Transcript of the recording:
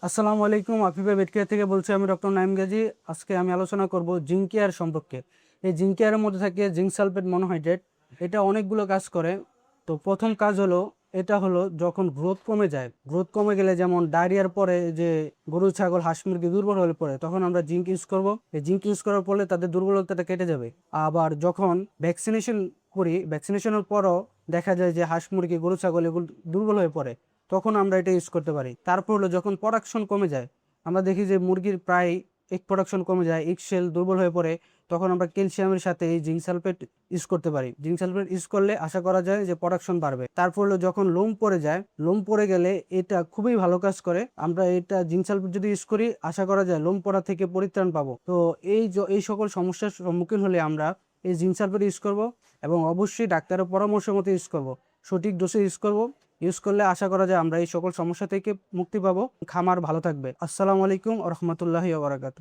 আসসালামু আলাইকুম, আফিফা বেটকেয়ার থেকে বলছি। আমি ডক্টর নাইম গাজী। আজকে আমি আলোচনা করব জিঙ্ক কেয়ার সম্পর্কে। এই জিঙ্ক কেয়ারের মধ্যে থাকে জিঙ্ক সালফেট মনোহাইড্রেট। এটা অনেকগুলো কাজ করে। তো প্রথম কাজ হলো, এটা হলো যখন গ্রোথ কমে যায়, গ্রোথ কমে গেলে যেমন ডায়রিয়ার পরে যে গরু ছাগল হাঁস মুরগি দুর্বল হয়ে পড়ে, তখন আমরা জিঙ্ক ইউজ করব। এই জিঙ্ক ইউজ করার ফলে তাদের দুর্বলতাটা কেটে যাবে। আবার যখন ভ্যাকসিনেশন করি, ভ্যাকসিনেশনের পরও দেখা যায় যে হাঁস মুরগি গরু ছাগল এগুলো দুর্বল হয়ে পড়ে, তখন আমরা এটা ইউজ করতে পারি। তারপর হলো যখন প্রোডাকশন কমে যায়, আমরা দেখি যে মুরগির প্রায় এগ প্রোডাকশন কমে যায়, এগ সেল দুর্বল হয়ে পড়ে, তখন আমরা ক্যালসিয়ামের সাথে এই জিঙ্ক সালফেট ইউজ করতে পারি। জিঙ্ক সালফেট ইউজ করলে আশা করা যায় যে প্রোডাকশন বাড়বে। তারপর হলো যখন লোম পড়ে যায়, লোম পড়ে গেলে এটা খুবই ভালো কাজ করে। আমরা এটা জিঙ্ক সালফেট যদি ইউজ করি, আশা করা যায় লোম পড়া থেকে পরিত্রাণ পাবো। তো এই সকল সমস্যার সম্মুখীন হলে আমরা এই জিঙ্ক সালফেট ইউজ করব, এবং অবশ্যই ডাক্তারের পরামর্শ মতো ইউজ করব, সঠিক ডোসে ইউজ করব। ইউজ করলে আশা করা যায় আমরা এই সকল সমস্যা থেকে মুক্তি পাবো, খামার ভালো থাকবে। আসসালামু আলাইকুম ওয়া রাহমাতুল্লাহি ওয়া বারাকাতুহু।